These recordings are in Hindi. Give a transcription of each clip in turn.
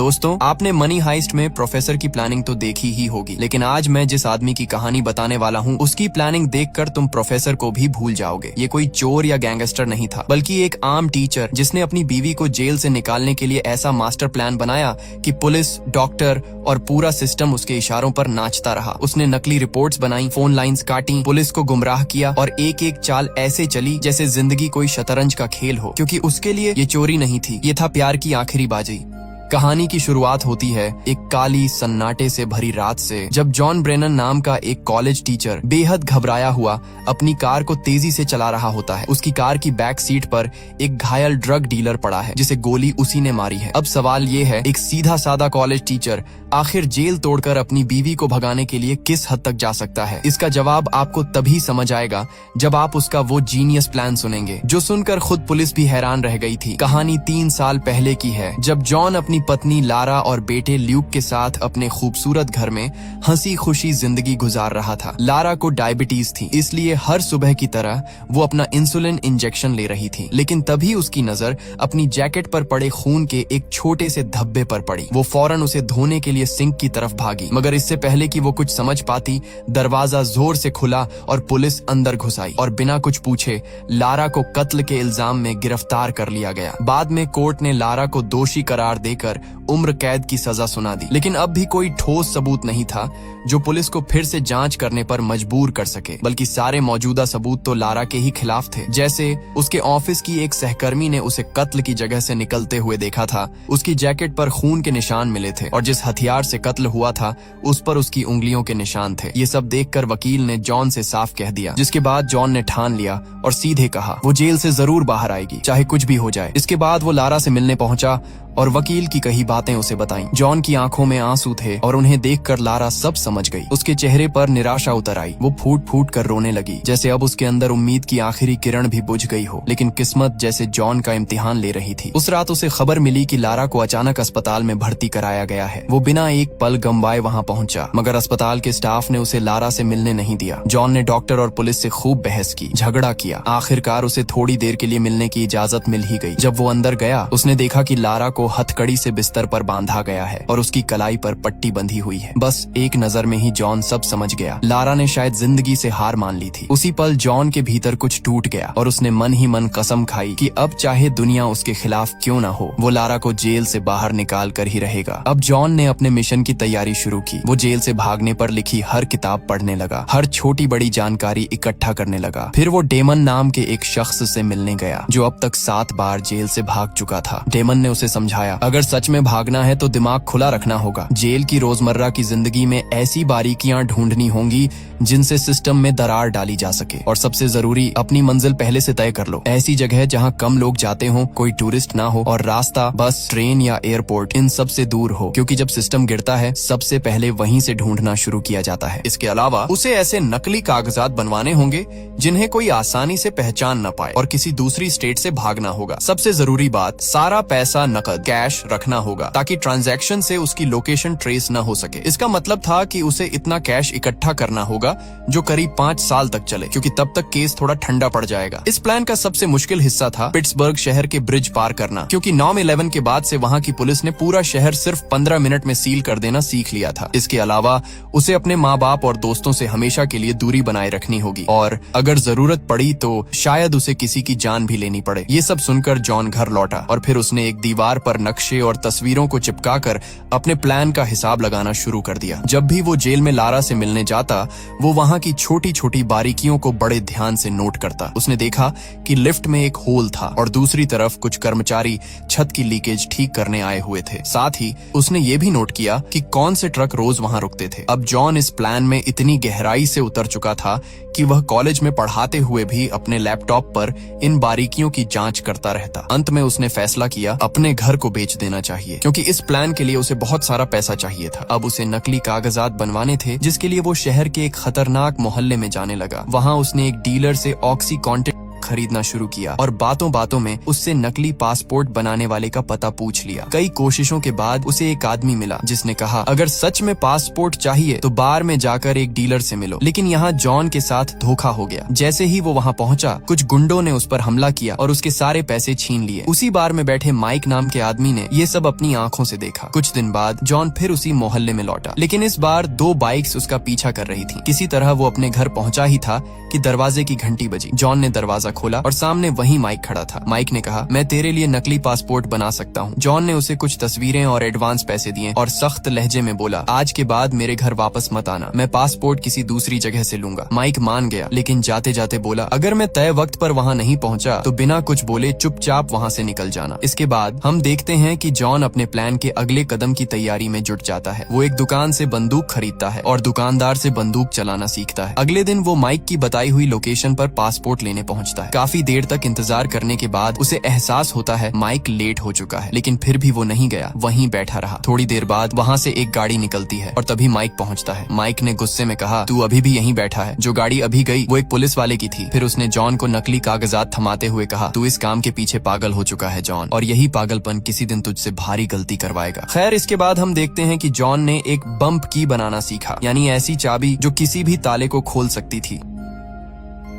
दोस्तों, आपने मनी हाइस्ट में प्रोफेसर की प्लानिंग तो देखी ही होगी, लेकिन आज मैं जिस आदमी की कहानी बताने वाला हूँ उसकी प्लानिंग देखकर तुम प्रोफेसर को भी भूल जाओगे। ये कोई चोर या गैंगस्टर नहीं था, बल्कि एक आम टीचर जिसने अपनी बीवी को जेल से निकालने के लिए ऐसा मास्टर प्लान बनाया कि पुलिस, डॉक्टर और पूरा सिस्टम उसके इशारों पर नाचता रहा। उसने नकली रिपोर्ट्स बनाई, फोन लाइंस काटी, पुलिस को गुमराह किया और एक एक चाल ऐसे चली जैसे जिंदगी कोई शतरंज का खेल हो, क्योंकि उसके लिए ये चोरी नहीं थी, ये था प्यार की आखिरी बाजी। कहानी की शुरुआत होती है एक काली सन्नाटे से भरी रात से, जब जॉन ब्रेनन नाम का एक कॉलेज टीचर बेहद घबराया हुआ अपनी कार को तेजी से चला रहा होता है। उसकी कार की बैक सीट पर एक घायल ड्रग डीलर पड़ा है जिसे गोली उसी ने मारी है। अब सवाल ये है, एक सीधा साधा कॉलेज टीचर आखिर जेल तोड़कर अपनी बीवी को भगाने के लिए किस हद तक जा सकता है? इसका जवाब आपको तभी समझ आएगा जब आप उसका वो जीनियस प्लान सुनेंगे, जो सुनकर खुद पुलिस भी हैरान रह गई थी। कहानी 3 साल पहले की है, जब जॉन अपनी पत्नी लारा और बेटे ल्यूक के साथ अपने खूबसूरत घर में हंसी खुशी जिंदगी गुजार रहा था। लारा को डायबिटीज थी, इसलिए हर सुबह की तरह वो अपना इंसुलिन इंजेक्शन ले रही थी। लेकिन तभी उसकी नजर अपनी जैकेट पर पड़े खून के एक छोटे से धब्बे पर पड़ी। वो फौरन उसे धोने के लिए सिंक की तरफ भागी, मगर इससे पहले कि वो कुछ समझ पाती, दरवाजा जोर से खुला और पुलिस अंदर घुस आई और बिना कुछ पूछे लारा को कत्ल के इल्जाम में गिरफ्तार कर लिया गया। बाद में कोर्ट ने लारा को दोषी करार देकर उम्र कैद की सजा सुना दी, लेकिन अब भी कोई ठोस सबूत नहीं था जो पुलिस को फिर से जांच करने पर मजबूर कर सके, बल्कि सारे मौजूदा सबूत तो लारा के ही खिलाफ थे। जैसे उसके ऑफिस की एक सहकर्मी ने उसे कत्ल की जगह से निकलते हुए देखा था, उसकी जैकेट पर खून के निशान मिले थे और जिस हथियार से कत्ल हुआ था उस पर उसकी उंगलियों के निशान थे। ये सब देखकर वकील ने जॉन से साफ कह दिया, जिसके बाद जॉन ने ठान लिया और सीधे कहा वो जेल से जरूर बाहर आएगी, चाहे कुछ भी हो जाए। इसके बाद वो लारा से मिलने पहुंचा और वकील की कही बातें उसे बताईं। जॉन की आंखों में आंसू थे और उन्हें देखकर लारा सब समझ गई। उसके चेहरे पर निराशा उतर आई, वो फूट फूट कर रोने लगी, जैसे अब उसके अंदर उम्मीद की आखिरी किरण भी बुझ गई हो। लेकिन किस्मत जैसे जॉन का इम्तिहान ले रही थी। उस रात उसे खबर मिली कि लारा को अचानक अस्पताल में भर्ती कराया गया है। वो बिना एक पल गंवाए वहाँ पहुंचा, मगर अस्पताल के स्टाफ ने उसे लारा से मिलने नहीं दिया। जॉन ने डॉक्टर और पुलिस से खूब बहस की, झगड़ा किया। आखिरकार उसे थोड़ी देर के लिए मिलने की इजाजत मिल ही गई। जब वो अंदर गया, उसने देखा कि लारा को हथकड़ी से बिस्तर पर बांधा गया है और उसकी कलाई पर पट्टी बंधी हुई है। बस एक नजर में ही जॉन सब समझ गया। लारा ने शायद जिंदगी से हार मान ली थी। उसी पल जॉन के भीतर कुछ टूट गया और उसने मन ही मन कसम खाई कि अब चाहे दुनिया उसके खिलाफ क्यों ना हो, वो लारा को जेल से बाहर निकाल कर ही रहेगा। अब जॉन ने अपने मिशन की तैयारी शुरू की। वो जेल से भागने पर लिखी हर किताब पढ़ने लगा, हर छोटी बड़ी जानकारी इकट्ठा करने लगा। फिर वो डेमन नाम के एक शख्स से मिलने गया, जो अब तक 7 बार जेल से भाग चुका था। डेमन ने उसे समझाया, अगर सच में भागना है तो दिमाग खुला रखना होगा। जेल की रोजमर्रा की जिंदगी में ऐसी बारीकियां ढूंढनी होंगी जिनसे सिस्टम में दरार डाली जा सके। और सबसे जरूरी, अपनी मंजिल पहले से तय कर लो। ऐसी जगह जहां कम लोग जाते हो, कोई टूरिस्ट ना हो और रास्ता बस, ट्रेन या एयरपोर्ट इन सब से दूर हो, क्योंकि जब सिस्टम गिरता है सबसे पहले वहीं से ढूंढना शुरू किया जाता है। इसके अलावा उसे ऐसे नकली कागजात बनवाने होंगे जिन्हें कोई आसानी से पहचान न पाए और किसी दूसरी स्टेट से भागना होगा। सबसे जरूरी बात, सारा पैसा नकद कैश रखना होगा ताकि ट्रांजैक्शन से उसकी लोकेशन ट्रेस न हो सके। इसका मतलब था कि उसे इतना कैश इकट्ठा करना होगा जो करीब 5 साल तक चले, क्योंकि तब तक केस थोड़ा ठंडा पड़ जाएगा। इस प्लान का सबसे मुश्किल हिस्सा था पिट्सबर्ग शहर के ब्रिज पार करना, क्योंकि 9/11 के बाद से वहाँ की पुलिस ने पूरा शहर सिर्फ 15 मिनट में सील कर देना सीख लिया था। इसके अलावा उसे अपने माँ बाप और दोस्तों से हमेशा के लिए दूरी बनाए रखनी होगी और अगर जरूरत पड़ी तो शायद उसे किसी की जान भी लेनी पड़े। ये सब सुनकर जॉन घर लौटा और फिर उसने एक दीवार पर नक्शे और तस्वीरों को चिपकाकर अपने प्लान का हिसाब लगाना शुरू कर दिया। जब भी वो जेल में लारा से मिलने जाता, वो वहाँ की छोटी छोटी बारीकियों को बड़े ध्यान से नोट करता। उसने देखा कि लिफ्ट में एक होल था और दूसरी तरफ कुछ कर्मचारी छत की लीकेज ठीक करने आए हुए थे। साथ ही उसने ये भी नोट किया कि कौन से ट्रक रोज वहाँ रुकते थे। अब जॉन इस प्लान में इतनी गहराई से उतर चुका था कि वह कॉलेज में पढ़ाते हुए भी अपने लैपटॉप पर इन बारीकियों की जांच करता रहता। अंत में उसने फैसला किया अपने घर को बेच देना चाहिए, क्योंकि इस प्लान के लिए उसे बहुत सारा पैसा चाहिए था। अब उसे नकली कागजात बनवाने थे, जिसके लिए वो शहर के एक खतरनाक मोहल्ले में जाने लगा। वहाँ उसने एक डीलर से ऑक्सीकॉन्टिन खरीदना शुरू किया और बातों बातों में उससे नकली पासपोर्ट बनाने वाले का पता पूछ लिया। कई कोशिशों के बाद उसे एक आदमी मिला जिसने कहा अगर सच में पासपोर्ट चाहिए तो बार में जाकर एक डीलर से मिलो। लेकिन यहाँ जॉन के साथ धोखा हो गया। जैसे ही वो वहाँ पहुँचा, कुछ गुंडों ने उस पर हमला किया और उसके सारे पैसे छीन लिए। उसी बार में बैठे माइक नाम के आदमी ने ये सब अपनी आंखों से देखा। कुछ दिन बाद जॉन फिर उसी मोहल्ले में लौटा, लेकिन इस बार 2 बाइक्स उसका पीछा कर रही थी। किसी तरह वो अपने घर पहुंचा ही था कि दरवाजे की घंटी बजी। जॉन ने दरवाजा खोला और सामने वही माइक खड़ा था। माइक ने कहा, मैं तेरे लिए नकली पासपोर्ट बना सकता हूँ। जॉन ने उसे कुछ तस्वीरें और एडवांस पैसे दिए और सख्त लहजे में बोला, आज के बाद मेरे घर वापस मत आना, मैं पासपोर्ट किसी दूसरी जगह से लूंगा। माइक मान गया, लेकिन जाते जाते बोला, अगर मैं तय वक्त पर वहाँ नहीं पहुँचा तो बिना कुछ बोले चुपचाप वहाँ से निकल जाना। इसके बाद हम देखते हैं कि जॉन अपने प्लान के अगले कदम की तैयारी में जुट जाता है। वो एक दुकान से बंदूक खरीदता है और दुकानदार से बंदूक चलाना सीखता है। अगले दिन वो माइक की बताई हुई लोकेशन पर पासपोर्ट लेने पहुंचता है। काफी देर तक इंतजार करने के बाद उसे एहसास होता है माइक लेट हो चुका है, लेकिन फिर भी वो नहीं गया, वहीं बैठा रहा। थोड़ी देर बाद वहाँ से एक गाड़ी निकलती है और तभी माइक पहुँचता है। माइक ने गुस्से में कहा, तू अभी भी यहीं बैठा है, जो गाड़ी अभी गई वो एक पुलिस वाले की थी। फिर उसने जॉन को नकली कागजात थमाते हुए कहा, तू इस काम के पीछे पागल हो चुका है जॉन, और यही पागलपन किसी दिन तुझसे भारी गलती करवाएगा। खैर, इसके बाद हम देखते हैं कि जॉन ने एक बम्प की बनाना सीखा, यानी ऐसी चाबी जो किसी भी ताले को खोल सकती थी।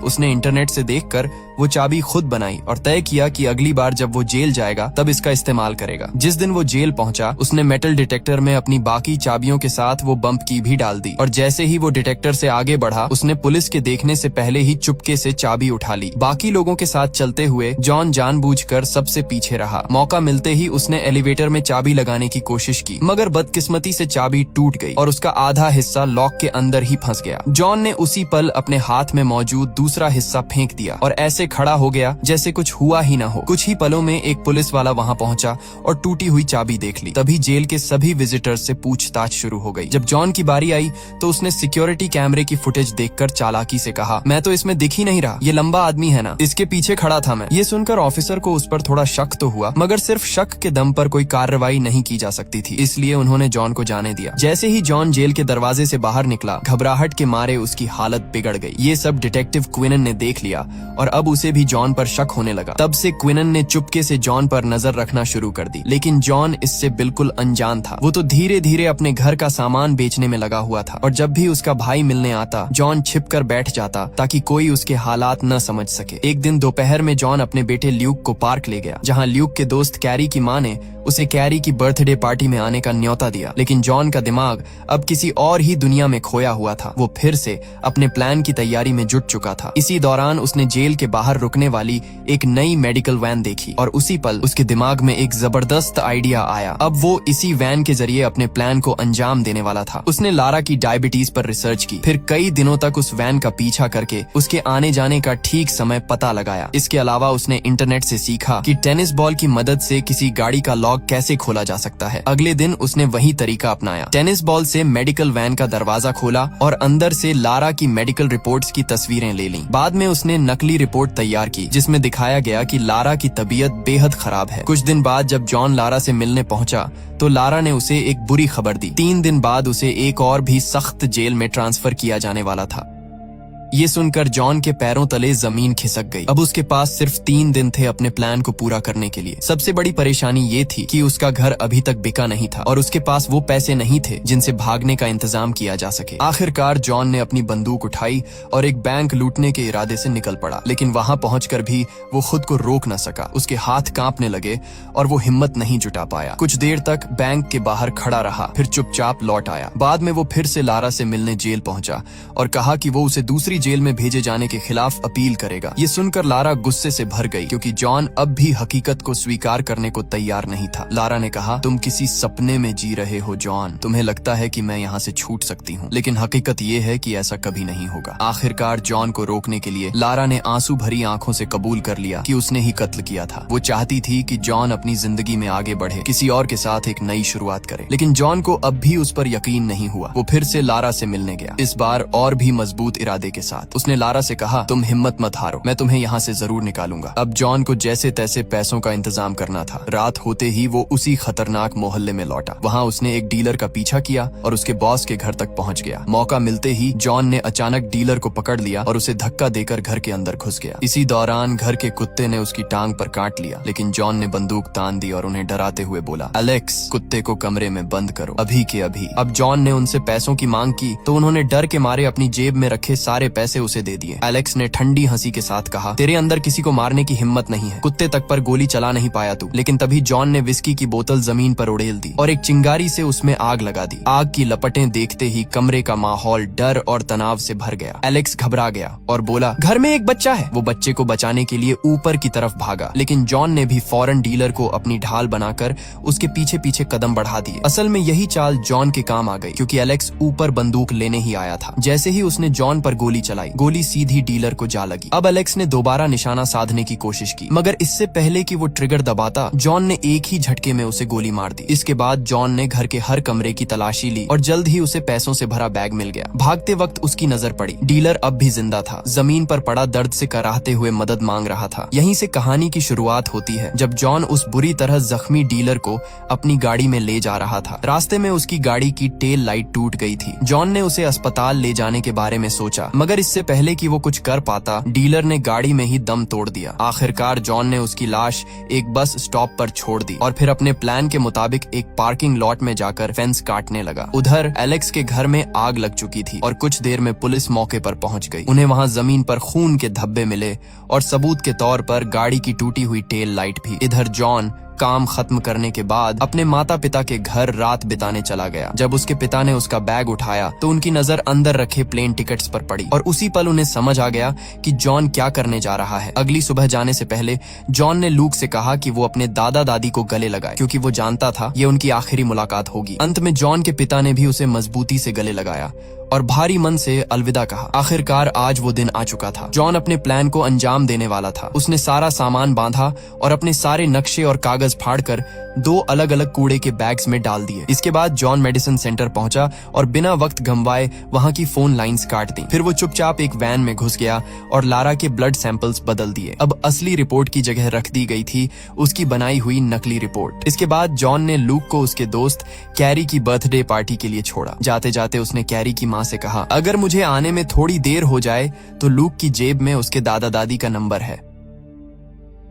उसने इंटरनेट से देखकर वो चाबी खुद बनाई और तय किया कि अगली बार जब वो जेल जाएगा तब इसका इस्तेमाल करेगा। जिस दिन वो जेल पहुंचा, उसने मेटल डिटेक्टर में अपनी बाकी चाबियों के साथ वो बम्प की भी डाल दी और जैसे ही वो डिटेक्टर से आगे बढ़ा, उसने पुलिस के देखने से पहले ही चुपके से चाबी उठा ली। बाकी लोगों के साथ चलते हुए जॉन जानबूझकर सबसे पीछे रहा। मौका मिलते ही उसने एलिवेटर में चाबी लगाने की कोशिश की, मगर बदकिस्मती से चाबी टूट गई और उसका आधा हिस्सा लॉक के अंदर ही फंस गया। जॉन ने उसी पल अपने हाथ में मौजूद दूसरा हिस्सा फेंक दिया और ऐसे खड़ा हो गया जैसे कुछ हुआ ही ना हो। कुछ ही पलों में एक पुलिस वाला वहां पहुंचा और टूटी हुई चाबी देख ली। तभी जेल के सभी विजिटर्स से पूछताछ शुरू हो गई। जब जॉन की बारी आई तो उसने सिक्योरिटी कैमरे की फुटेज देखकर चालाकी से कहा, मैं तो इसमें दिख ही नहीं रहा, ये लंबा आदमी है ना, इसके पीछे खड़ा था मैं। ये सुनकर ऑफिसर को उस पर थोड़ा शक तो हुआ, मगर सिर्फ शक के दम पर कोई कार्रवाई नहीं की जा सकती थी, इसलिए उन्होंने जॉन को जाने दिया। जैसे ही जॉन जेल के दरवाजे से बाहर निकला, घबराहट के मारे उसकी हालत बिगड़ गई। ये सब डिटेक्टिव क्विनन ने देख लिया और अब उसे भी जॉन पर शक होने लगा। तब से क्विनन ने चुपके से जॉन पर नजर रखना शुरू कर दी, लेकिन जॉन इससे बिल्कुल अनजान था। वो तो धीरे धीरे अपने घर का सामान बेचने में लगा हुआ था और जब भी उसका भाई मिलने आता, जॉन छिपकर बैठ जाता ताकि कोई उसके हालात न समझ सके। एक दिन दोपहर में जॉन अपने बेटे ल्यूक को पार्क ले गया, जहाँ ल्यूक के दोस्त कैरी की माँ ने उसे कैरी की बर्थडे पार्टी में आने का न्योता दिया। लेकिन जॉन का दिमाग अब किसी और ही दुनिया में खोया हुआ था। वो फिर से अपने प्लान की तैयारी में जुट चुका था। इसी दौरान उसने जेल के बाहर रुकने वाली एक नई मेडिकल वैन देखी और उसी पल उसके दिमाग में एक जबरदस्त आइडिया आया। अब वो इसी वैन के जरिए अपने प्लान को अंजाम देने वाला था। उसने लारा की डायबिटीज पर रिसर्च की, फिर कई दिनों तक उस वैन का पीछा करके उसके आने जाने का ठीक समय पता लगाया। इसके अलावा उसने इंटरनेट से सीखा कि टेनिस बॉल की मदद से किसी गाड़ी का लॉक कैसे खोला जा सकता है। अगले दिन उसने वही तरीका अपनाया। टेनिस बॉल से मेडिकल वैन का दरवाजा खोला और अंदर से लारा की मेडिकल रिपोर्ट्स की तस्वीरें ले लीं। बाद में उसने नकली रिपोर्ट तैयार की जिसमें दिखाया गया कि लारा की तबीयत बेहद खराब है। कुछ दिन बाद जब जॉन लारा से मिलने पहुंचा तो लारा ने उसे एक बुरी खबर दी। 3 दिन बाद उसे एक और भी सख्त जेल में ट्रांसफर किया जाने वाला था। ये सुनकर जॉन के पैरों तले जमीन खिसक गई। अब उसके पास सिर्फ 3 दिन थे अपने प्लान को पूरा करने के लिए। सबसे बड़ी परेशानी ये थी कि उसका घर अभी तक बिका नहीं था और उसके पास वो पैसे नहीं थे जिनसे भागने का इंतजाम किया जा सके। आखिरकार जॉन ने अपनी बंदूक उठाई और एक बैंक लूटने के इरादे से निकल पड़ा, लेकिन वहां पहुंचकर भी वो खुद को रोक न सका। उसके हाथ कांपने लगे और वो हिम्मत नहीं जुटा पाया। कुछ देर तक बैंक के बाहर खड़ा रहा, फिर चुपचाप लौट आया। बाद में वो फिर से लारा से मिलने जेल पहुंचा और कहा कि वो उसे दूसरी जेल में भेजे जाने के खिलाफ अपील करेगा। ये सुनकर लारा गुस्से से भर गई क्योंकि जॉन अब भी हकीकत को स्वीकार करने को तैयार नहीं था। लारा ने कहा, तुम किसी सपने में जी रहे हो जॉन, तुम्हें लगता है कि मैं यहाँ से छूट सकती हूँ, लेकिन हकीकत ये है कि ऐसा कभी नहीं होगा। आखिरकार जॉन को रोकने के लिए लारा ने आंसू भरी आंखों से कबूल कर लिया कि उसने ही कत्ल किया था। वो चाहती थी कि जॉन अपनी जिंदगी में आगे बढ़े, किसी और के साथ एक नई शुरुआत करे, लेकिन जॉन को अब भी उस पर यकीन नहीं हुआ। वो फिर से लारा से मिलने गया, इस बार और भी मजबूत इरादे के साथ। साथ। उसने लारा से कहा, तुम हिम्मत मत हारो, मैं तुम्हें यहाँ से जरूर निकालूंगा। अब जॉन को जैसे तैसे पैसों का इंतजाम करना था। रात होते ही वो उसी खतरनाक मोहल्ले में लौटा। वहाँ उसने एक डीलर का पीछा किया और उसके बॉस के घर तक पहुँच गया। मौका मिलते ही जॉन ने अचानक डीलर को पकड़ लिया और उसे धक्का देकर घर के अंदर घुस गया। इसी दौरान घर के कुत्ते ने उसकी टांग पर काट लिया, लेकिन जॉन ने बंदूक तान दी और उन्हें डराते हुए बोला, एलेक्स, कुत्ते को कमरे में बंद करो, अभी के अभी। अब जॉन ने उनसे पैसों की मांग की तो उन्होंने डर के मारे अपनी जेब में रखे सारे पैसे उसे दे दिए। एलेक्स ने ठंडी हंसी के साथ कहा, तेरे अंदर किसी को मारने की हिम्मत नहीं है, कुत्ते तक पर गोली चला नहीं पाया तू। लेकिन तभी जॉन ने विस्की की बोतल जमीन पर उड़ेल दी और एक चिंगारी से उसमें आग लगा दी। आग की लपटें देखते ही कमरे का माहौल डर और तनाव से भर गया। एलेक्स घबरा गया और बोला, घर में एक बच्चा है। वो बच्चे को बचाने के लिए ऊपर की तरफ भागा, लेकिन जॉन ने भी फौरन डीलर को अपनी ढाल बनाकर उसके पीछे पीछे कदम बढ़ा दिए। असल में यही चाल जॉन के काम आ गई, क्योंकि एलेक्स ऊपर बंदूक लेने ही आया था। जैसे ही उसने जॉन पर गोली चलाई, गोली सीधी डीलर को जा लगी। अब एलेक्स ने दोबारा निशाना साधने की कोशिश की, मगर इससे पहले कि वो ट्रिगर दबाता, जॉन ने एक ही झटके में उसे गोली मार दी। इसके बाद जॉन ने घर के हर कमरे की तलाशी ली और जल्द ही उसे पैसों से भरा बैग मिल गया। भागते वक्त उसकी नजर पड़ी, डीलर अब भी जिंदा था, जमीन पर पड़ा दर्द से कराहते हुए मदद मांग रहा था। यहीं से कहानी की शुरुआत होती है, जब जॉन उस बुरी तरह जख्मी डीलर को अपनी गाड़ी में ले जा रहा था। रास्ते में उसकी गाड़ी की टेल लाइट टूट गई थी। जॉन ने उसे अस्पताल ले जाने के बारे में सोचा, मगर इससे पहले कि वो कुछ कर पाता, डीलर ने गाड़ी में ही दम तोड़ दिया। आखिरकार जॉन ने उसकी लाश एक बस स्टॉप पर छोड़ दी और फिर अपने प्लान के मुताबिक एक पार्किंग लॉट में जाकर फेंस काटने लगा। उधर एलेक्स के घर में आग लग चुकी थी और कुछ देर में पुलिस मौके पर पहुंच गई। उन्हें वहां जमीन पर खून के धब्बे मिले और सबूत के तौर पर गाड़ी की टूटी हुई टेल लाइट भी। इधर जॉन काम खत्म करने के बाद अपने माता पिता के घर रात बिताने चला गया। जब उसके पिता ने उसका बैग उठाया तो उनकी नजर अंदर रखे प्लेन टिकट्स पर पड़ी और उसी पल उन्हें समझ आ गया कि जॉन क्या करने जा रहा है। अगली सुबह जाने से पहले जॉन ने लूक से कहा कि वो अपने दादा दादी को गले लगाए, क्योंकि वो जानता था ये उनकी आखिरी मुलाकात होगी। अंत में जॉन के पिता ने भी उसे मजबूती से गले लगाया और भारी मन से अलविदा कहा। आखिरकार आज वो दिन आ चुका था। जॉन अपने प्लान को अंजाम देने वाला था। उसने सारा सामान बांधा और अपने सारे नक्शे और कागज फाड़कर 2 अलग अलग कूड़े के बैग्स में डाल दिए। इसके बाद जॉन मेडिसिन सेंटर पहुंचा और बिना वक्त गंवाए वहां की फोन लाइंस काट दी। फिर वो चुपचाप एक वैन में घुस गया और लारा के ब्लड सैंपल्स बदल दिए। अब असली रिपोर्ट की जगह रख दी गई थी उसकी बनाई हुई नकली रिपोर्ट। इसके बाद जॉन ने लूक को उसके दोस्त कैरी की बर्थडे पार्टी के लिए छोड़ा। जाते जाते उसने कैरी की माँ से कहा, अगर मुझे आने में थोड़ी देर हो जाए तो लूक की जेब में उसके दादा दादी का नंबर है।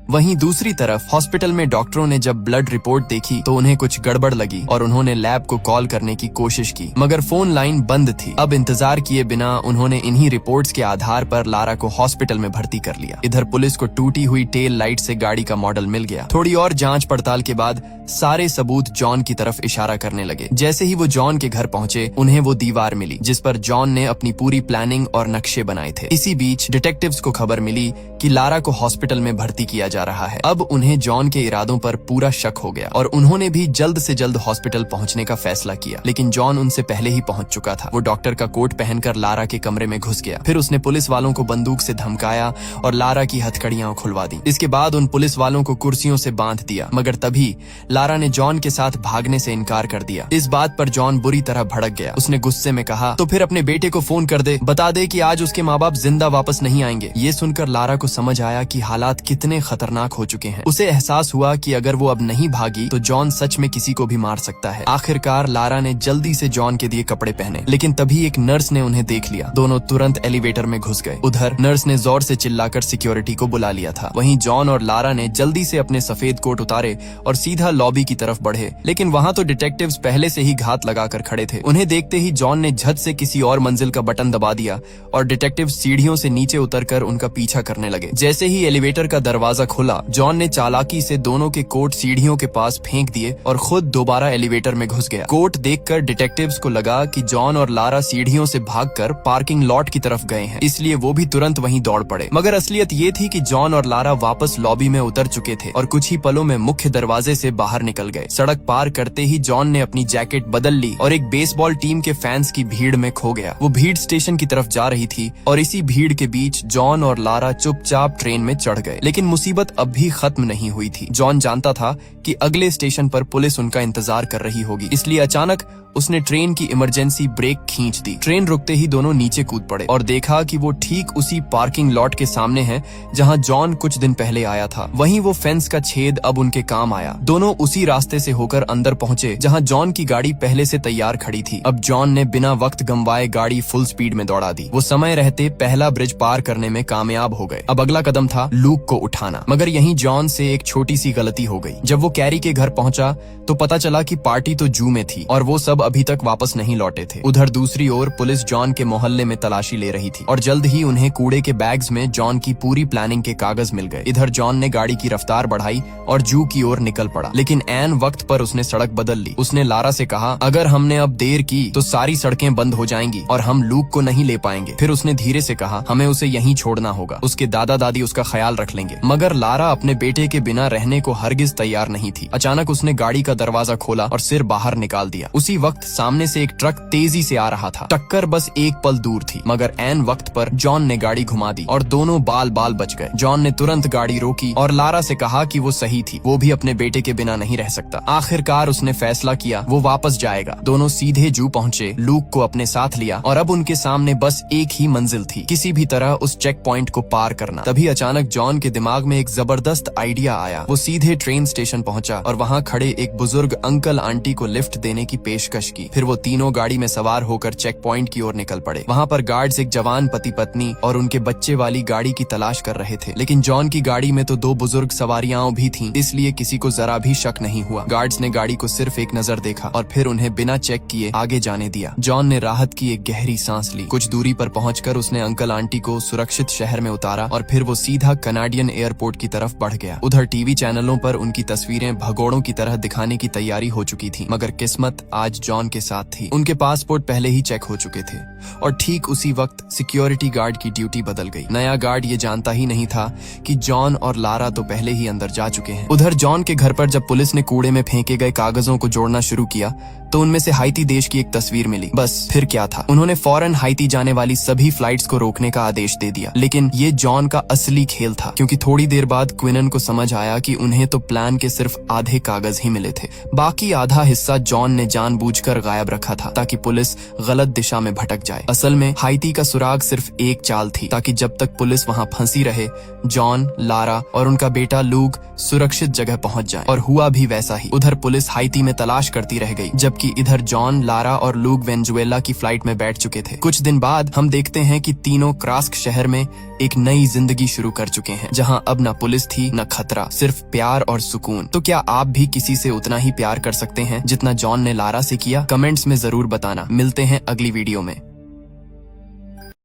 वहीं दूसरी तरफ हॉस्पिटल में डॉक्टरों ने जब ब्लड रिपोर्ट देखी तो उन्हें कुछ गड़बड़ लगी और उन्होंने लैब को कॉल करने की कोशिश की, मगर फोन लाइन बंद थी। अब इंतजार किए बिना उन्होंने इन्हीं रिपोर्ट्स के आधार पर लारा को हॉस्पिटल में भर्ती कर लिया। इधर पुलिस को टूटी हुई टेल लाइट से गाड़ी का मॉडल मिल गया। थोड़ी और जांच पड़ताल के बाद सारे सबूत जॉन की तरफ इशारा करने लगे। जैसे ही वो जॉन के घर पहुंचे, उन्हें वो दीवार मिली जिस पर जॉन ने अपनी पूरी प्लानिंग और नक्शे बनाए थे। इसी बीच डिटेक्टिव्स को खबर मिली कि लारा को हॉस्पिटल में भर्ती किया जा रहा है। अब उन्हें जॉन के इरादों पर पूरा शक हो गया और उन्होंने भी जल्द से जल्द हॉस्पिटल पहुंचने का फैसला किया। लेकिन जॉन उनसे पहले ही पहुंच चुका था। वो डॉक्टर का कोट पहनकर लारा के कमरे में घुस गया। फिर उसने पुलिस वालों को बंदूक से धमकाया और लारा की हथकड़ियां खुलवा दी। इसके बाद उन पुलिस वालों को कुर्सियों से बांध दिया, मगर तभी लारा ने जॉन के साथ भागने से इनकार कर दिया। इस बात पर जॉन बुरी तरह भड़क गया। उसने गुस्से में कहा, तो फिर अपने बेटे को फोन कर दे, बता दे कि आज उसके माँ बाप जिंदा वापस नहीं आएंगे। ये सुनकर लारा को समझ आया कि हालात कितने खतरनाक हो चुके हैं। उसे एहसास हुआ कि अगर वो अब नहीं भागी तो जॉन सच में किसी को भी मार सकता है। आखिरकार लारा ने जल्दी से जॉन के दिए कपड़े पहने, लेकिन तभी एक नर्स ने उन्हें देख लिया। दोनों तुरंत एलिवेटर में घुस गए। उधर नर्स ने जोर से चिल्लाकर सिक्योरिटी को बुला लिया था। वहीं जॉन और लारा ने जल्दी से अपने सफेद कोट उतारे और सीधा लॉबी की तरफ बढ़े, लेकिन वहां तो डिटेक्टिव्स पहले से ही घात लगाकर खड़े थे। उन्हें देखते ही जॉन ने झट से किसी और मंजिल का बटन दबा दिया और डिटेक्टिव सीढ़ियों से नीचे उतरकर उनका पीछा करने लगे। जैसे ही एलिवेटर का दरवाजा खुला, जॉन ने चालाकी से दोनों के कोट सीढ़ियों के पास फेंक दिए और खुद दोबारा एलिवेटर में घुस गया। कोट देखकर डिटेक्टिव्स को लगा कि जॉन और लारा सीढ़ियों से भागकर पार्किंग लॉट की तरफ गए हैं, इसलिए वो भी तुरंत वहीं दौड़ पड़े। मगर असलियत ये थी कि जॉन और लारा वापस लॉबी में उतर चुके थे और कुछ ही पलों में मुख्य दरवाजे से बाहर निकल गए। सड़क पार करते ही जॉन ने अपनी जैकेट बदल ली और एक बेसबॉल टीम के फैंस की भीड़ में खो गया। वो भीड़ स्टेशन की तरफ जा रही थी और इसी भीड़ के बीच जॉन और लारा चुपचाप ट्रेन में चढ़ गए। लेकिन मुसीबत मुसीबत अब भी खत्म नहीं हुई थी। जॉन जानता था कि अगले स्टेशन पर पुलिस उनका इंतजार कर रही होगी, इसलिए अचानक उसने ट्रेन की इमरजेंसी ब्रेक खींच दी। ट्रेन रुकते ही दोनों नीचे कूद पड़े और देखा कि वो ठीक उसी पार्किंग लॉट के सामने है जहां जॉन कुछ दिन पहले आया था। वहीं वो फेंस का छेद अब उनके काम आया। दोनों उसी रास्ते से होकर अंदर पहुंचे जहां जॉन की गाड़ी पहले से तैयार खड़ी थी। अब जॉन ने बिना वक्त गंवाए गाड़ी फुल स्पीड में दौड़ा दी। वो समय रहते पहला ब्रिज पार करने में कामयाब हो गए। अब अगला कदम था लूक को उठाना, मगर यहीं जॉन से एक छोटी सी गलती हो गई। जब वो कैरी के घर पहुंचा तो पता चला कि पार्टी तो जू में थी और वो सब अभी तक वापस नहीं लौटे थे। उधर दूसरी ओर पुलिस जॉन के मोहल्ले में तलाशी ले रही थी और जल्द ही उन्हें कूड़े के बैग्स में जॉन की पूरी प्लानिंग के कागज मिल गए। इधर जॉन ने गाड़ी की रफ्तार बढ़ाई और जू की ओर निकल पड़ा, लेकिन ऐन वक्त पर उसने सड़क बदल ली। उसने लारा से कहा, अगर हमने अब देर की तो सारी सड़कें बंद हो जाएंगी और हम लूक को नहीं ले पाएंगे। फिर उसने धीरे से कहा, हमें उसे यहीं छोड़ना होगा, उसके दादा दादी उसका ख्याल रख लेंगे। मगर लारा अपने बेटे के बिना रहने को हरगिज तैयार नहीं थी। अचानक उसने गाड़ी का दरवाजा खोला और सिर बाहर निकाल दिया। उसी वक्त सामने से एक ट्रक तेजी से आ रहा था। टक्कर बस एक पल दूर थी, मगर ऐन वक्त पर जॉन ने गाड़ी घुमा दी और दोनों बाल बाल बच गए। जॉन ने तुरंत गाड़ी रोकी और लारा से कहा कि वो सही थी, वो भी अपने बेटे के बिना नहीं रह सकता। आखिरकार उसने फैसला किया वो वापस जाएगा। दोनों सीधे जू पहुंचे, लूक को अपने साथ लिया और अब उनके सामने बस एक ही मंजिल थी, किसी भी तरह उस चेक पॉइंट को पार करना। तभी अचानक जॉन के दिमाग में एक जबरदस्त आइडिया आया। वो सीधे ट्रेन स्टेशन पहुंचा और वहां खड़े एक बुजुर्ग अंकल आंटी को लिफ्ट देने की पेशकश की। फिर वो तीनों गाड़ी में सवार होकर चेक पॉइंट की ओर निकल पड़े। वहां पर गार्ड्स एक जवान पति पत्नी और उनके बच्चे वाली गाड़ी की तलाश कर रहे थे, लेकिन जॉन की गाड़ी में तो 2 बुजुर्ग सवारियां भी थीं, इसलिए किसी को जरा भी शक नहीं हुआ। गार्ड्स ने गाड़ी को सिर्फ एक नजर देखा और फिर उन्हें बिना चेक किए आगे जाने दिया। जॉन ने राहत की एक गहरी सांस ली। कुछ दूरी पर पहुंचकर उसने अंकल आंटी को सुरक्षित शहर में उतारा और फिर वो सीधा कनाडियन एयरपोर्ट की तरफ बढ़ गया। उधर टीवी चैनलों पर उनकी तस्वीरें भगोड़ों की तरह दिखाने की तैयारी हो चुकी थी, मगर किस्मत आज जॉन के साथ थी। उनके पासपोर्ट पहले ही चेक हो चुके थे और ठीक उसी वक्त सिक्योरिटी गार्ड की ड्यूटी बदल गई। नया गार्ड ये जानता ही नहीं था कि जॉन और लारा तो पहले ही अंदर जा चुके हैं। उधर जॉन के घर पर जब पुलिस ने कूड़े में फेंके गए कागजों को जोड़ना शुरू किया तो उनमें से हाइती देश की एक तस्वीर मिली। बस फिर क्या था, उन्होंने फौरन हाइती जाने वाली सभी फ्लाइट्स को रोकने का आदेश दे दिया। लेकिन ये जॉन का असली खेल था, क्योंकि थोड़ी देर बाद क्विनन को समझ आया कि उन्हें तो प्लान के सिर्फ आधे कागज ही मिले थे। बाकी आधा हिस्सा जॉन ने जानबूझकर गायब रखा था ताकि पुलिस गलत दिशा में भटक जाए। असल में हाइती का सुराग सिर्फ एक चाल थी, ताकि जब तक पुलिस वहां फंसी रहे जॉन, लारा और उनका बेटा लूक सुरक्षित जगह पहुंच जाए। और हुआ भी वैसा ही। उधर पुलिस हाइती में तलाश करती रह गई, जबकि इधर जॉन, लारा और लूक वेनेजुएला की फ्लाइट में बैठ चुके थे। कुछ दिन बाद हम देखते हैं कि तीनों क्रास्क शहर में एक नई जिंदगी शुरू कर चुके हैं, जहां अब न पुलिस थी न खतरा, सिर्फ प्यार और सुकून। तो क्या आप भी किसी से उतना ही प्यार कर सकते हैं जितना जॉन ने लारा से किया? कमेंट्स में जरूर बताना। मिलते हैं अगली वीडियो में।